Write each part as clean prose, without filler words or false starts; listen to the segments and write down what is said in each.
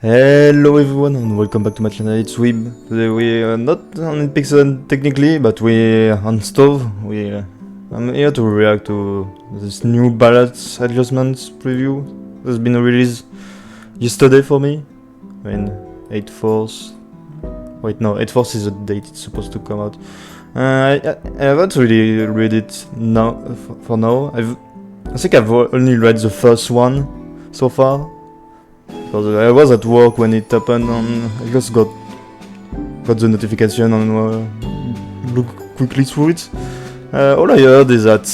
Hello everyone and welcome back to my channel, it's Weeb. Today we are not on Pixel technically, but we are on Stove. I'm here to react to this new balance adjustments preview that's been released yesterday for me. I mean, 8/4. Wait, no, 8/4 is the date it's supposed to come out. I haven't really read it now. For now, I think I've only read the first one so far. Because I was at work when it happened and I just got the notification and look quickly through it. All I heard is that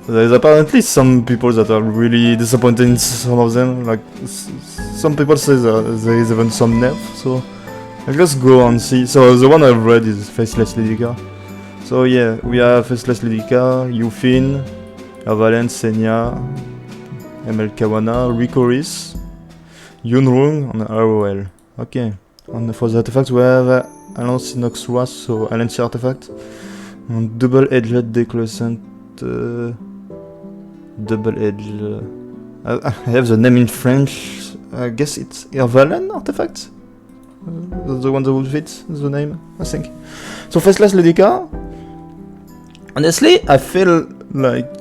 there's apparently some people that are really disappointed in some of them. Like some people say that there is even some nerf, so I'll just go and see. So the one I've read is F.lidica. So yeah, we have F.lidica, Hyufine, Ervalen, Senya, Khawana, Rikoris, Yoonryoung and Arowell. Okay. And for the artifacts we have Inox, so LNC artifact. And double-edged decrescent. Double-edged. I have the name in French. I guess it's Ervalen artifact. That's the one that would fit the name, I think. So F.lidica. Honestly, I feel like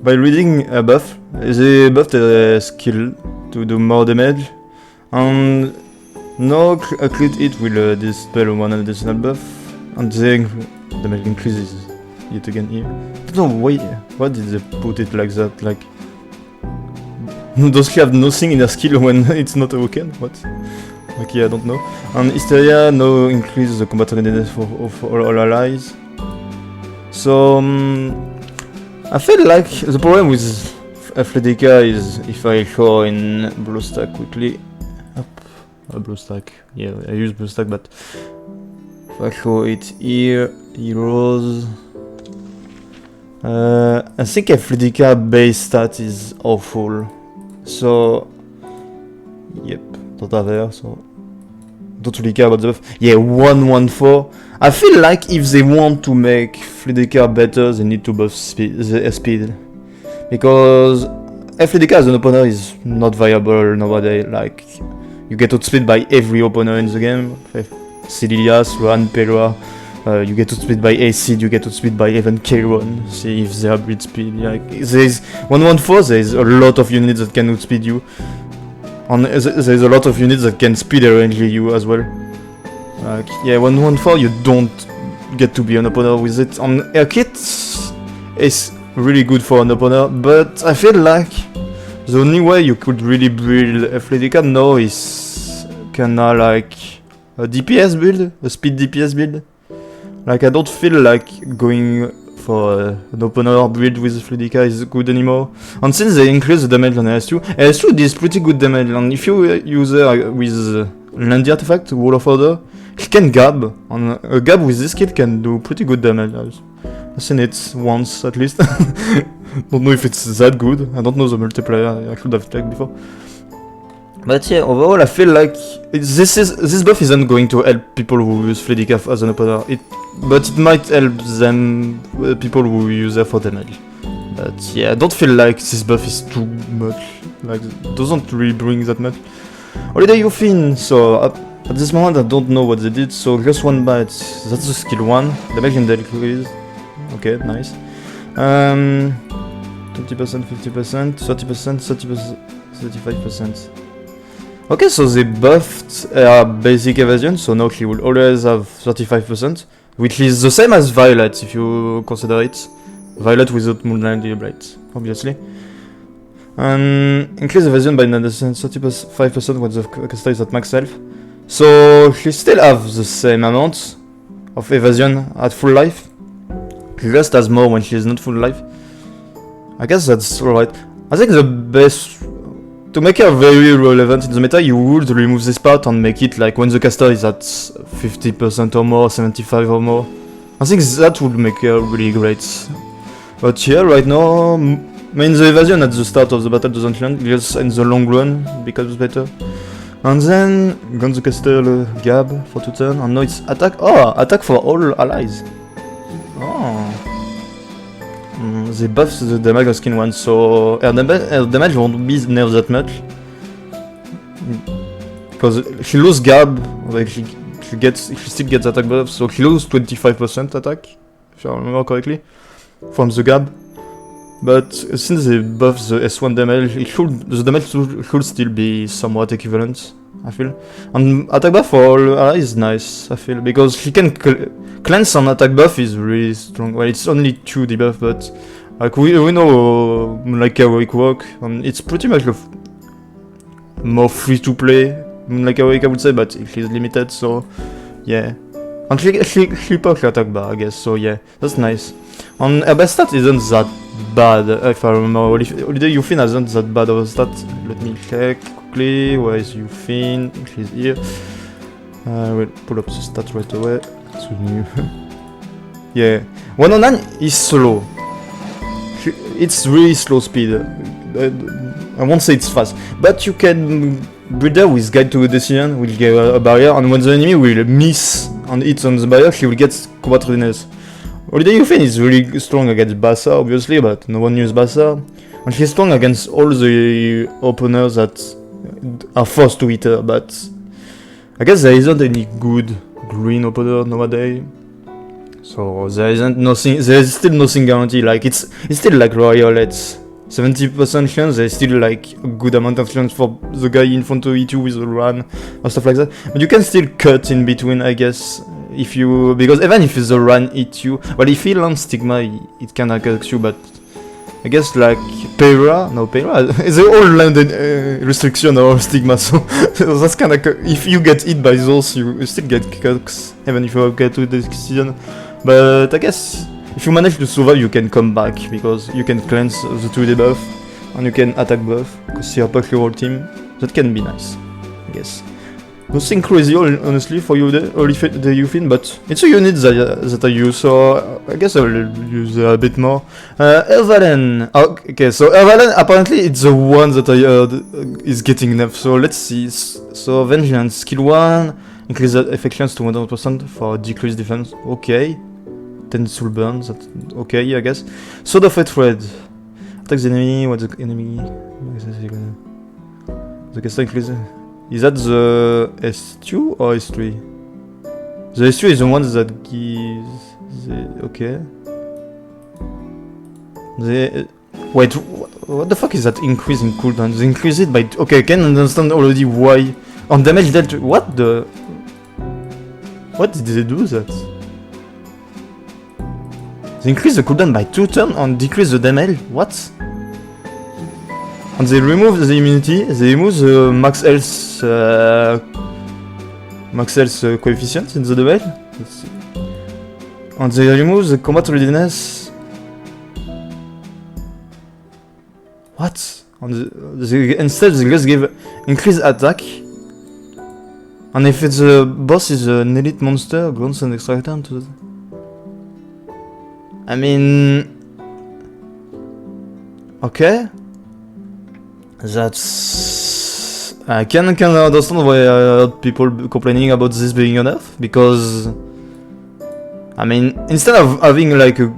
by reading a buff, they buffed a skill to do more damage, and now crit it will dispel one additional buff, and then damage increases yet again here. I don't know why did they put it like that, like does he have nothing in a skill when it's not a weekend? What? Okay, I don't know. And Hysteria now increases the combat readiness of all allies. So I feel like the problem with F.lidica is, if I show in BlueStack quickly, BlueStack, yeah, I use BlueStack, but if I show it here, heroes, I think F.lidica base stat is awful, so, yep, don't have there, so, don't really care about the buff. Yeah, 114. I feel like if they want to make F.lidica better, they need to buff speed. Because F.lidica as an opponent is not viable nowadays. Like, you get outspeed by every opponent in the game. Celias, Ruan, Pelua. You get outspeed by Acid, you get outspeed by even K1. See if they have breed speed. Like, there's 114, there's a lot of units that can outspeed you. And there's a lot of units that can speed range you as well. Like, yeah, 114, you don't get to be an opponent with it. On air kit is really good for an opponent, but I feel like the only way you could really build F.lidica now is kinda like a DPS build, a speed DPS build. Like, I don't feel like going for an opener build with F.lidica is good anymore. And since they increase the damage on S2, S2 does pretty good damage, and if you use her with Landy artifact, Wall of Order, he can gab, and a gab with this kit can do pretty good damage. I've seen it once at least. Don't know if it's that good. I don't know the multiplayer. I should have checked before. But yeah, overall I feel like this buff isn't going to help people who use F.lidica as an opponent. But it might help them, people who use her for damage. But yeah, I don't feel like this buff is too much. Like, it doesn't really bring that much. Holiday Hyufine. So at this moment I don't know what they did. So just one bite. That's the skill 1. Damage and decrease. Okay, nice. 20%, 50%, 30%, 30%, 35%. Okay, so they buffed basic evasion, so now she will always have 35%, which is the same as Violet if you consider it. Violet without Moonlight Blade, obviously. And increase evasion by 35% when the caster is at max health. So she still have the same amount of evasion at full life. She just has more when she is not full life. I guess that's alright. I think the best, to make her very relevant in the meta, you would remove this part and make it like when the caster is at 50% or more, 75 or more. I think that would make her really great. But here, right now, the evasion at the start of the battle doesn't land, just in the long run becomes better. And then, gun the caster gab for 2 turns, and now it's attack. Oh, attack for all allies. Oh. They buffed the damage on skin 1, so air damage won't be nerfed that much. because she loses Gab, like she still gets attack buff, so she loses 25% attack, if I remember correctly, from the Gab. But since they buff the S1 damage, the damage should still be somewhat equivalent, I feel. And attack buff for Ara is nice, I feel, because she can cleanse on attack buff is really strong. Well, it's only 2 debuff, but like we know like heroic work, and it's pretty much more free to play, like heroic I would say, but she's limited, so yeah. And she perks attack bar, I guess, so yeah, that's nice. And her best stat isn't that bad, if I remember. Holiday Hyufine isn't that bad of a stat. Let me check quickly. Where is Hyufine? She's here. We'll pull up the stat right away. So new. Yeah, 109 is slow. It's really slow speed. I won't say it's fast, but you can breed her with Guide to a Decision, will get a barrier, and when the enemy will miss and hit on the barrier, she will get combat readiness. Holiday Hyufine is really strong against Bassa, obviously, but no one uses Bassa. And she's strong against all the openers that are forced to hit her, but I guess there isn't any good green opener nowadays. So there is still nothing guaranteed. Like it's still like Royal, it's 70% chance, there's still like a good amount of chance for the guy in front to hit you with a run or stuff like that. But you can still cut in between, I guess. If you, because even if the run hits you, well, if he lands Stigma, it can attack you, but I guess like Pera, they all landed restriction or Stigma, so that's kind of, if you get hit by those, you still get cuts, even if you get to the decision. But I guess if you manage to survive, you can come back, because you can cleanse the 2 debuff, and you can attack buff, because you attack your whole team. That can be nice, I guess. Nothing crazy, honestly, for you, the Hyufine, but it's a unit that I use, so I guess I'll use a bit more. Ervalen. Okay, so Ervalen, apparently it's the one that I heard is getting nerfed, so let's see. So Vengeance, skill 1, increase the effect chance to 100% for decreased defense, okay. 10 soul burns, that's okay, I guess. Sword of Hatred. Attacks the enemy, what the enemy... The caster increase... Is that the S2 or S3? The S2 is the one that gives the... okay. The... wait, what the fuck is that increase in cooldown? They increase it by... okay, I can understand already why. On damage dealt... what the... what did they do that? They increase the cooldown by 2 turns and decrease the damage? What? And they remove the immunity, they remove the max health coefficient in the damage. Let's see. And they remove the combat readiness. What? And instead they just give increased attack. And if it's the boss is an elite monster, grants an extra turn to the... I mean... okay. That's... I can understand why I heard people complaining about this being enough, because... I mean, instead of having like a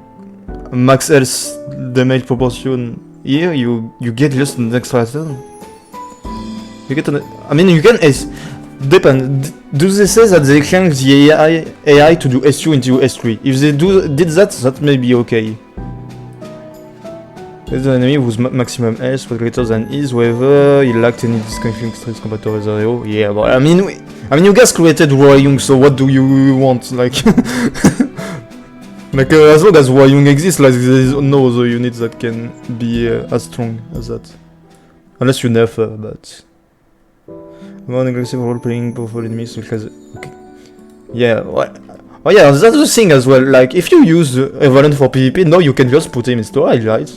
max health damage proportion here, you get just an extra turn. You get an... I mean, you can... depend. Do they say that they change the AI to do S2 into S3? If they did that, that may be okay. There's an enemy whose maximum health was greater than his, wherever he lacked any discontinuing traits compared to other hero. Yeah, but I mean, you guys created Yoonryoung, so what do you want? Like, like as long as Yoonryoung exists, like there's no other unit that can be as strong as that, unless you nerf her. But more aggressive role-playing, powerful enemies. Okay. Yeah. What? Oh yeah, that's the thing as well. Like, if you use Ervalen for PvP, now you can just put him in storage, right?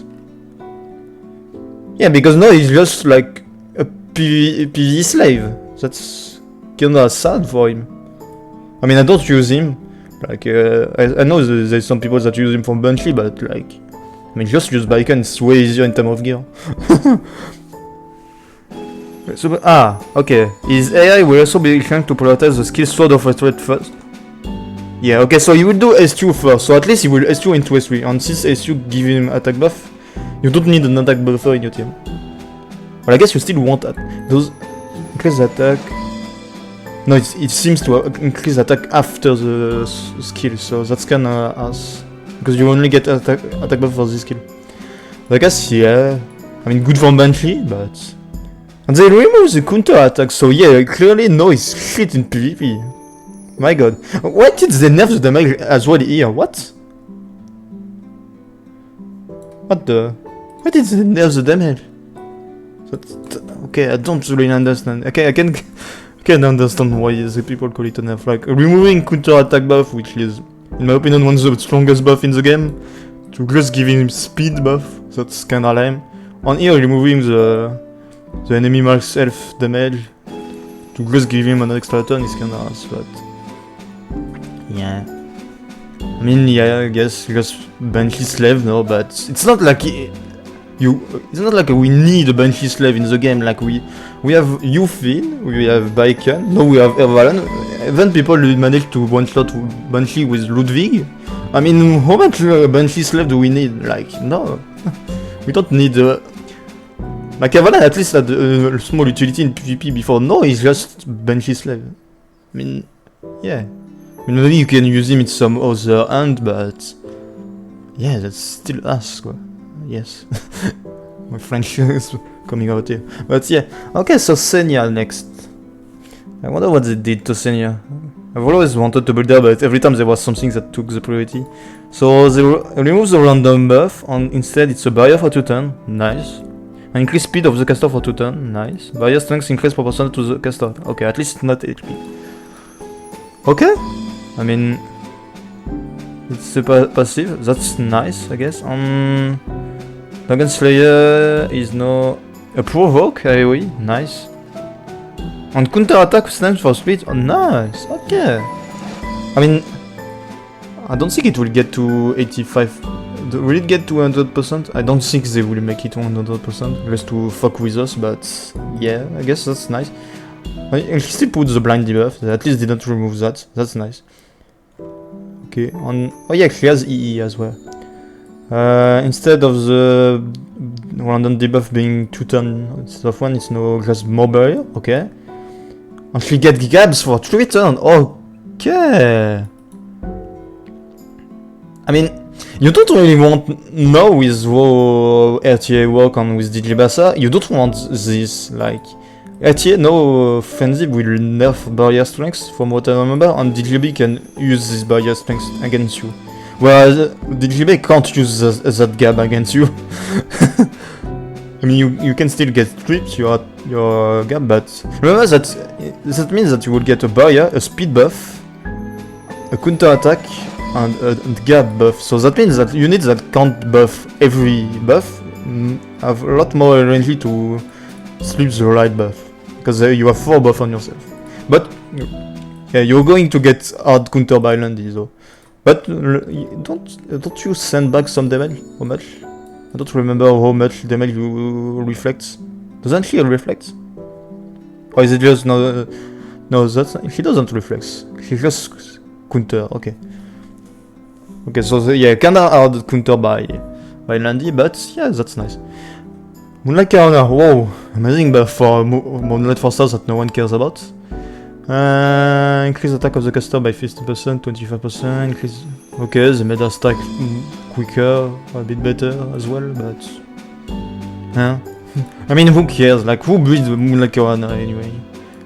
Yeah, because now he's just like a PvE slave. That's kinda sad for him. I mean, I don't use him. Like, I know there's some people that use him for Bunchy, but like, I mean, just use Bacon, it's way easier in terms of gear. So, okay. His AI will also be trying to prioritize the skill Sword of Hatred first. Yeah, okay, so he will do S2 first, so at least he will S2 into S3, and since S2 give him attack buff, you don't need an attack buffer in your team. Well, I guess you still want that. Those increase attack. No, it seems to increase attack after the skill, so that's kinda ass. Because you only get attack buff for this skill. I guess, yeah. I mean, good for Banshee, but... And they remove the counter attack, so yeah, clearly no is shit in PvP. My god. Why did they nerf the damage as well here? What? What the... Why did they nerf the damage? Okay, I don't really understand. Okay, I can understand why the people call it a nerf. Like, removing counter attack buff, which is, in my opinion, one of the strongest buff in the game, to just giving him speed buff, that's kinda lame. On here, removing the enemy max health damage to just give him an extra turn is kinda ass, but... Yeah. I mean, yeah, I guess just Banshee Slave, no, but it's not like... It's not like we need a Banshee Slave in the game, like we have Hyufine, we have Bacon, no, we have Ervalen. Even people manage to one-shot Banshee with Ludwig. I mean, how much Banshee Slave do we need? Like, no. We don't need... Like, Khawana at least had a small utility in PvP before. No, he's just Banshee Slave. I mean, yeah. I mean, maybe you can use him in some other hand, but... Yeah, that's still us, quoi. Yes. My French is coming out here. But yeah. Okay, so Senya next. I wonder what they did to Senya. I've always wanted to build her, but every time there was something that took the priority. So they remove the random buff, and instead it's a barrier for 2 turns. Nice. Increase speed of the caster for 2 turns. Nice. Barrier strength increase proportional to the caster. Okay, at least not HP. Okay. I mean... It's a passive. That's nice, I guess. Dragon Slayer is no... A provoke AoE. Nice. And counter attack stands for speed. Oh, nice. Okay. I mean... I don't think it will get to 85... Will it get to 100%? I don't think they will make it 100% just to fuck with us, but yeah, I guess that's nice. I still put the blind debuff, they at least didn't remove that, that's nice. Okay, oh yeah, she has EE as well. Instead of the random debuff being 2 turns instead of 1, it's no just more barrier, okay. And she gets gabs for 3 turns, okay. I mean, you don't really want, now with how RTA work and with Digibasa, you don't want this, like, RTA, no, Frenzy will nerf barrier strength from what I remember, and DGB can use this barrier strength against you. Whereas DGB can't use that gap against you. I mean, you can still get stripped your gap, but remember that means that you will get a barrier, a speed buff, a counter attack, and a gap buff. So that means that units that can't buff every buff have a lot more energy to slip the right buff, because you have 4 buff on yourself. But yeah, you're going to get hard counter by Landy though. But don't you send back some damage? How much? I don't remember how much damage you reflect. Doesn't she reflect? Or is it just no? No, she doesn't reflect. She just counter. Okay. Okay, so yeah, kinda hard counter by Landy, but yeah, that's nice. Moonlight Khawana, wow, amazing buff for Moonlight 4 stars that no one cares about. Increase attack of the caster by 50%, 25%, increase... Okay, they made her stack quicker, a bit better as well, but... Huh? I mean, who cares? Like, who builds Moonlight Khawana anyway?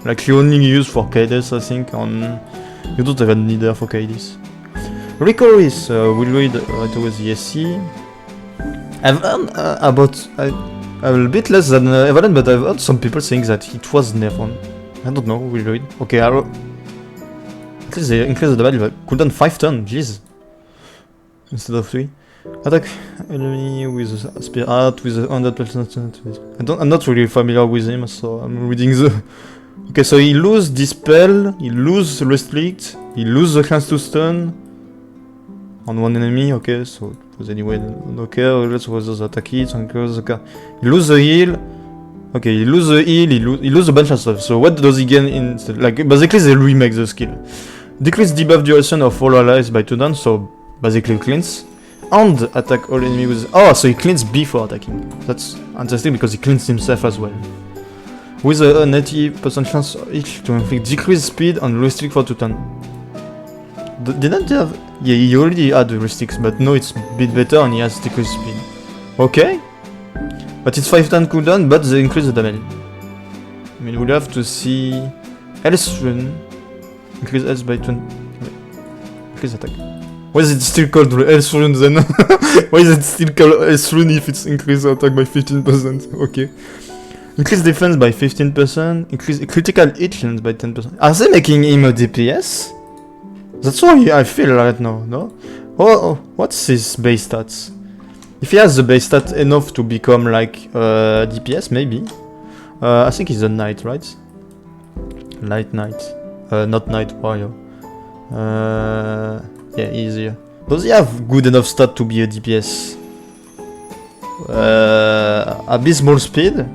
Like, she only used for Kaides, I think, and... You don't even need her for Kaides. Rikoris, we'll read right away the SC. I've heard about... a bit less than Ervalen, but I've heard some people saying that it was nerfed on. I don't know, we'll read. Okay, At least they increased the damage, but cooldown 5 turns, jeez. Instead of 3. Attack enemy with spear art with 100%. I'm not really familiar with him, so I'm reading the... Okay, so he lose Dispel, he lose Restrict, he lose the chance to stun on one enemy, okay, so it was anyway okay, let's was attack it, he lose the heal, okay, he lose the heal, he lose a bunch of stuff, so what does he gain instead? Like, basically they remake the skill. Decrease debuff duration of all allies by 2 turns, so basically cleanse, and attack all enemies with... Oh, so he cleans before attacking. That's interesting because he cleans himself as well. with a 90% chance each to inflict decreased speed and restrict for 2 turn. Didn't he have... Yeah, he already had the restricts, but no, it's a bit better and he has decreased speed. Okay. But it's 5 turn cooldown, but they increase the damage. I mean, we'll have to see... Else run. Increase else by 20... Increase attack. Why is it still called else run then? Why is it still called else run if it's increase attack by 15%? Okay. Increase defense by 15%. Increase critical hit chance by 10%. Are they making him a DPS? That's what I feel right now, no? Oh, what's his base stats? If he has the base stat enough to become like DPS, maybe. I think he's a knight, right? Light knight. Not knight warrior. Yeah, easier. Does he have good enough stat to be a DPS? Abysmal speed?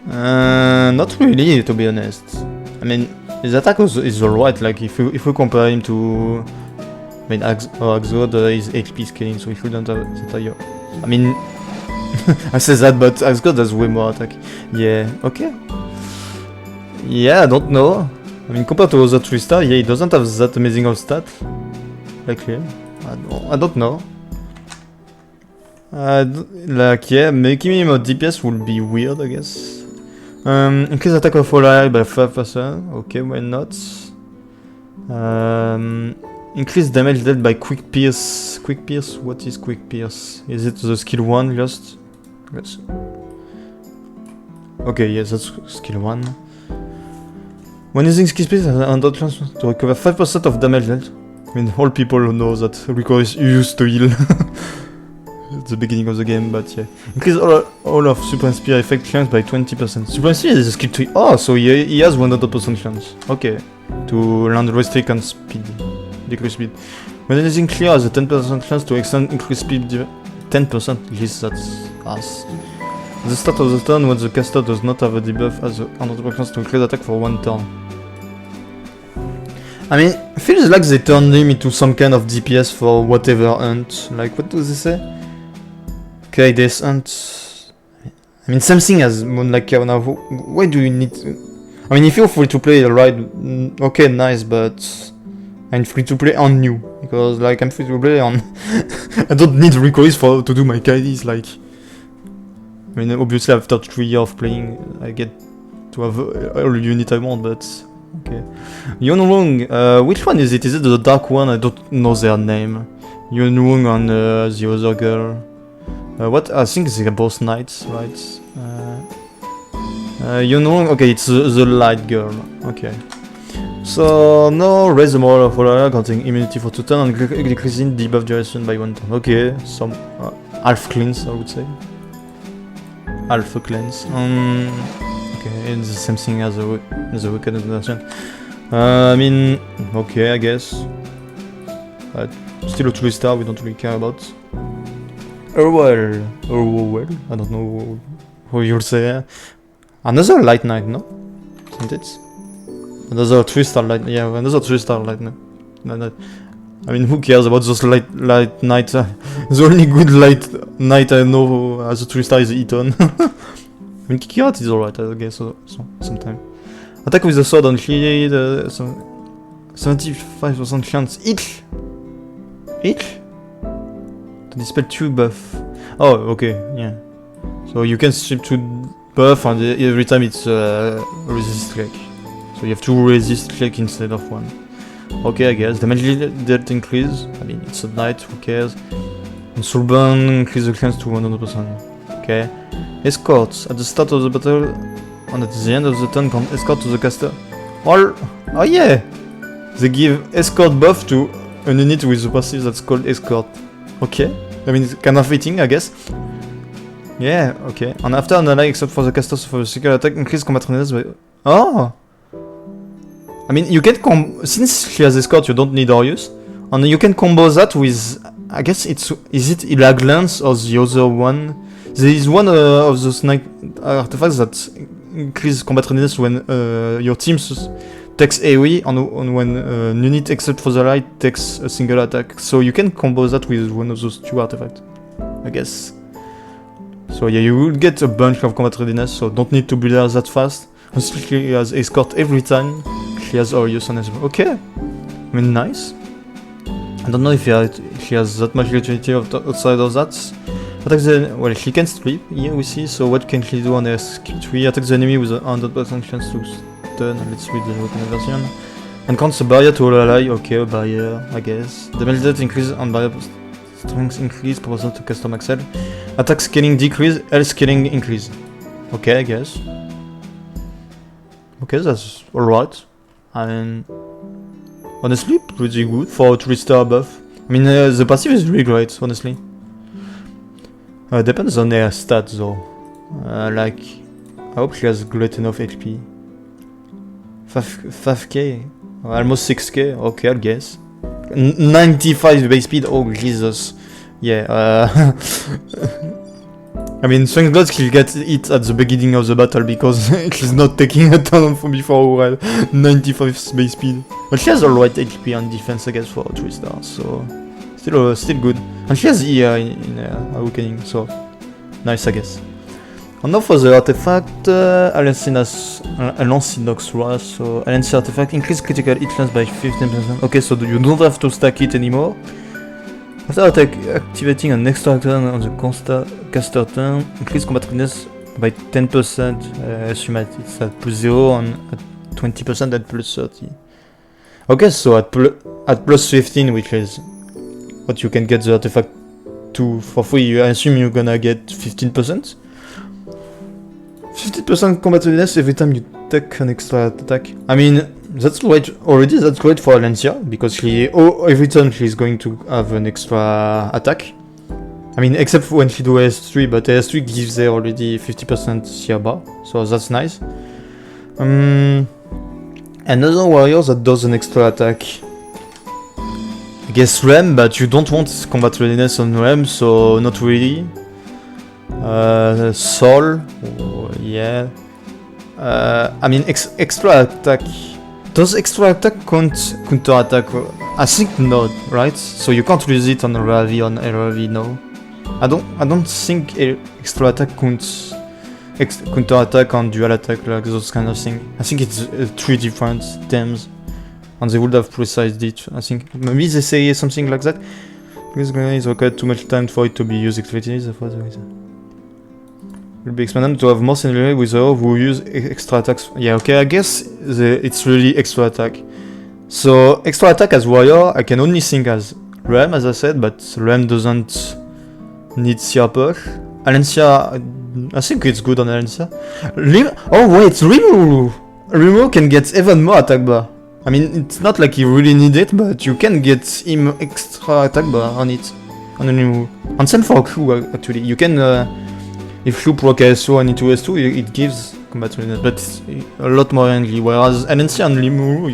Not really, to be honest. I mean, his attack is alright, like if we compare him to... I mean, Axod is HP scaling, so he shouldn't have that higher. I mean... I say that, but Axod has way more attack. Yeah, okay. Yeah, I don't know. I mean, compared to other 3-star, yeah, he doesn't have that amazing of stat. Like him. I don't know. Like, yeah, making him a DPS would be weird, I guess. Increase attack of all ally by 5%. Okay, why not? Increase damage dealt by quick pierce. Quick pierce? What is quick pierce? Is it the skill 1 just? Yes. Okay, yes, that's skill 1. When using skill speed, under chance to recover 5% of damage dealt. I mean, all people know that Rikoris used to heal at the beginning of the game, but yeah. Increase all of Supreme Spear effect chance by 20%. Supreme Spear is a skill 3. Oh, so he has 100% chance. Okay. To land restrict and speed. Decrease speed. When using clear has a 10% chance to extend increase speed 10%. Yes, that's ass. At the start of the turn, when the caster does not have a debuff, has a 100% chance to increase attack for 1 turn. I mean, it feels like they turned him into some kind of DPS for whatever hunt. Like, what do they say? Okay, this hunt... I mean, same thing as Moonlight Khawana. Why do you need... I mean, if you're free to play, right, okay, nice, but... I'm free to play on new. Because, like, I'm free to play on... I don't need Rikoris to do my KDs, like... I mean, obviously, after 3 years of playing, I get to have all unit I want, but... Okay. Yoonryoung, which one is it? Is it the dark one? I don't know their name. Yoonryoung and the other girl. What? I think they're both knights, right? Yoonryoung, okay, it's the light girl. Okay. So, no, raise the moral of Arowell, granting immunity for 2 turns and decreasing debuff duration by 1 turn. Okay, some half cleanse, I would say. Half cleanse. Okay, it's the same thing as the weekend version. I mean, okay, I guess. But still a 3-star, we don't really care about. Arowell, I don't know how you'll say. Another light knight, no? Isn't it? Another 3-star light, yeah, another 3-star light knight. I mean, who cares about those light knights? The only good light knight I know as a 3-star is Eton. I mean, Kikirat is alright, I guess, so sometimes. Attack with the sword and shield, 75% chance each? Each? To dispel 2 buff. Oh, okay, yeah. So you can strip 2 buff and every time it's resist check. So you have 2 resist check instead of 1. Okay, I guess. Damage dealt increase. I mean, it's a knight, who cares? And Soulburn increase the chance to 100%. Okay. Escorts. At the start of the battle and at the end of the turn, can escort to the caster. Oh yeah! They give escort buff to an unit with the passive that's called escort. Okay. I mean, it's kind of fitting, I guess. Yeah, okay. And after an ally except for the caster for the secret attack, increase combat readiness by... Oh! I mean, you can since she has escort, you don't need Orius. And you can combo that with... I guess it's... Is it Ilag Lance or the other one? There is one of those artifacts that increase combat readiness when your team takes AoE and when an unit except for the light takes a single attack. So you can combo that with one of those 2 artifacts, I guess. So yeah, you will get a bunch of combat readiness, so don't need to be there that fast. She has escort every time. She has Orius on as well. Okay, I mean nice. I don't know if she has that much utility outside of that. Attack the, well, she can sleep, here we see, so what can she do on her skill tree? Attack the enemy with a 100% chance to stun, let's read the broken version. And counts a barrier to all ally, okay, a barrier, I guess. Damage death increase and barrier strength increase, proportional to custom axle. Attack scaling decrease, health scaling increase. Okay, I guess. Okay, that's alright. I mean, honestly, pretty good for a 3-star buff. I mean, the passive is really great, honestly. Depends on their stats though. Like, I hope she has great enough HP. 5k? Almost 6k? Okay, I guess. 95 base speed? Oh, Jesus. Yeah, I mean, thank God she'll get hit at the beginning of the battle because she's not taking a ton from before a while. 95 base speed. But she has alright HP and defense, I guess, for 3 stars, so... Still good. And she has ER in Awakening, so... Nice, I guess. And now for the artifact, Alancinox Ra, so Alancy artifact, increase critical hit chance by 15%. Okay, so you don't have to stack it anymore. After activating an extra turn on the caster turn, increase combat readiness by 10%. Assume it's at plus 0 and at 20% at plus 30. Okay, so at plus 15, which is what you can get the artifact to for free, I assume you're gonna get 15%? 50% combat readiness every time you take an extra attack. I mean, that's great already, that's great for Alencia, because every turn she's going to have an extra attack. I mean, except when she do AS3, but AS3 gives her already 50% CR bar, so that's nice. Another warrior that does an extra attack. I guess Rem, but you don't want combat readiness on Rem, so not really. Sol, oh, yeah. I mean, extra attack. Does extra attack count counter attack? I think not, right? So you can't use it on Ravi, on LRV, no. I don't think extra attack counts counter attack on dual attack, like those kind of things. I think it's 3 different terms, and they would have precised it. I think maybe they say something like that. This grenade is required too much time for it to be used effectively. Therefore, will be expanded to have more similarity with her who use extra attacks. Yeah, okay, I guess it's really extra attack. So extra attack as warrior, I can only think as Rem, as I said, but Rem doesn't need CR push. Alencia, I think it's good on Alencia. Oh wait, Rimuru! Rimuru can get even more attack bar. I mean, it's not like you really need it, but you can get him extra attack bar on it. On Rimuru. And same for Q actually. You can, if Q proc ASO and into S2, it gives combat readiness, but it's a lot more angry. Whereas Alencia and Rimuru,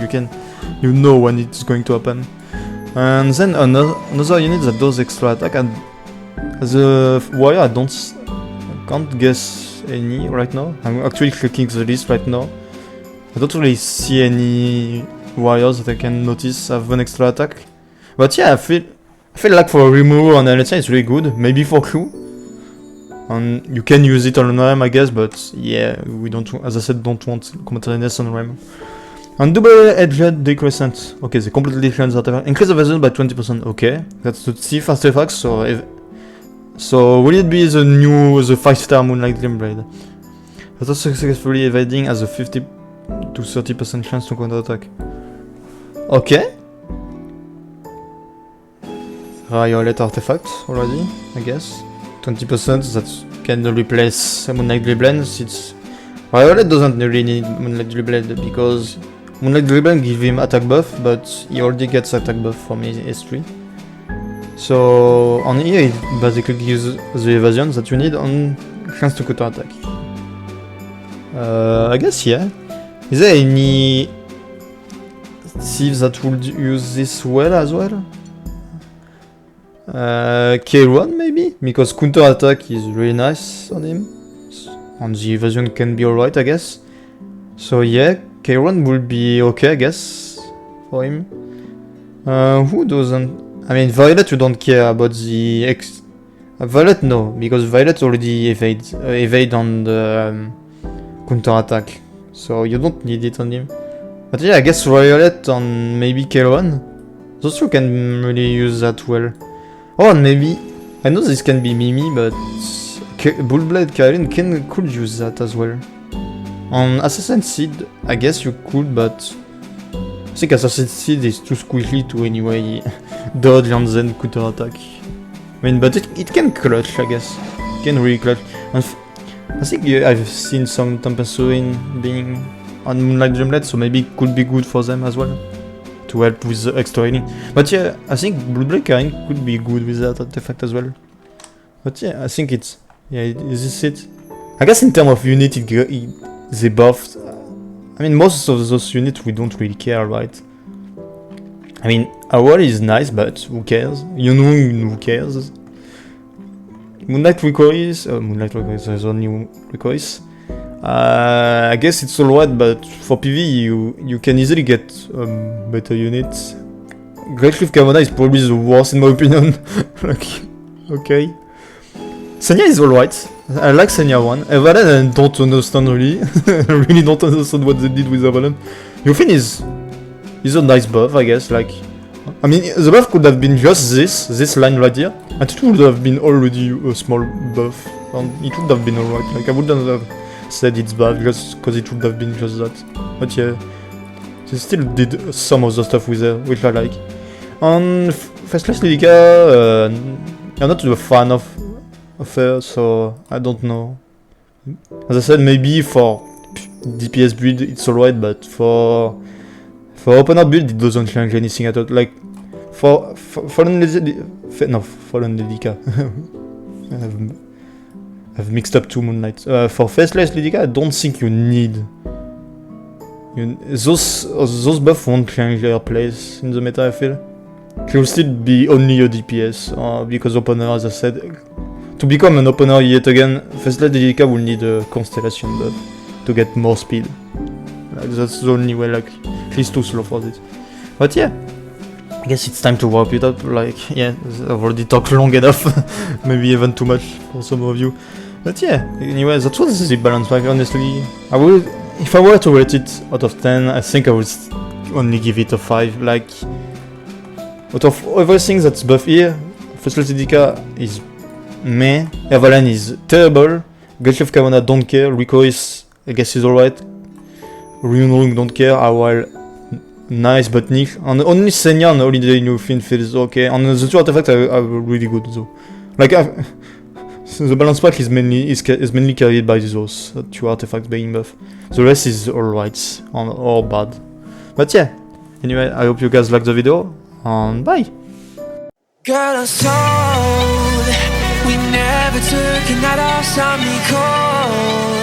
you know when it's going to happen. And then another unit that does extra attack, and as a warrior I can't guess any right now. I'm actually clicking the list right now. I don't really see any warriors that I can notice have an extra attack. But yeah, I feel like for Rimuru and Alencia it's really good, maybe for Q. And you can use it on Rem, I guess, but yeah, we don't, as I said, don't want combat readiness on Rem. And double-edged decrescent. Okay, the completely different artifact. Increase the vessel by 20%. Okay, that's the thief artifacts. So will it be the 5-star Moonlight Glimblade? After successfully evading has a 50 to 30% chance to counter-attack. Okay. Violet artifact already, I guess. 20% that can replace Moonlight Glimblade. Violet doesn't really need Moonlight Glimblade because Moonlight Glimblade gives him attack buff, but he already gets attack buff from his S3. So on here it basically gives the evasion that you need on chance to counter attack. I guess yeah. Is there any thieves that would use this well as well? K1 maybe? Because counter attack is really nice on him. And the evasion can be alright, I guess. So yeah, K1 will be okay, I guess, for him. Who doesn't? I mean, Violet, you don't care about the Violet no, because Violet already evade on the counter attack, so you don't need it on him. But yeah, I guess Violet on maybe Khawana. Those two can really use that well. Oh, and maybe I know this can be Mimi, but Bullblade Karin could use that as well. On Assassin Seed, I guess you could, but I think Assassin Seed is too squishy to anyway dodge and then counter attack. I mean, but it can clutch, I guess. It can really clutch. And I think I've seen some Tempest Ruin being on Moonlight Gemlet, so maybe it could be good for them as well to help with the extra healing. But yeah, I think Bloodblade Karin could be good with that artifact as well. But yeah, I think it's... Yeah, is this it? I guess in terms of unit, they buffed. I mean, most of those units we don't really care, right? I mean, Arowell is nice, but who cares? Yoonryoung, who cares? Moonlight Rikoris, there's only Rikoris. I guess it's alright, but for PV you can easily get better units. Great Cliff Khawana is probably the worst in my opinion. Like, okay. Senya is alright. I like Senya 1. Ervalen I don't understand really. I really don't understand what they did with Ervalen. Hyufine is a nice buff, I guess. Like, I mean, the buff could have been just this line right here, and it would have been already a small buff. And it would have been alright. Like, I wouldn't have said it's bad just because it would have been just that. But yeah, they still did some of the stuff with her, which I like. On F.lidica, I'm not a fan of her, so I don't know. As I said, maybe for DPS build it's alright, but for opener build it doesn't change anything at all. Like for Fallen Lidica. I've mixed up two Moonlights. For Faceless Lidica, I don't think you need. Those buffs won't change their place in the meta, I feel. It will still be only a DPS, because opener, as I said, to become an opener yet again, Faceless Lidica will need a Constellation buff to get more speed. Like, that's the only way, like, he's too slow for this. But yeah, I guess it's time to wrap it up. Like, yeah, I've already talked long enough, maybe even too much for some of you. But yeah, anyway, that's what the balance pack, honestly. I would, if I were to rate it out of 10, I think I would only give it a 5. Like, out of everything that's buff here, Faceless Lidica is meh, Ervalen is terrible, Great Chef Khawana don't care, Rikoris I guess is alright, Yoonryoung don't care, Arowell nice but niche, and only Senya and Holiday Hyufine feels okay, and the two artifacts are really good though. Like, the balance pack is mainly carried by those two artifacts being buff. The rest is alright or bad. But yeah, anyway, I hope you guys liked the video, and bye! Girl, I'm sold. We never took a night off, saw me cold.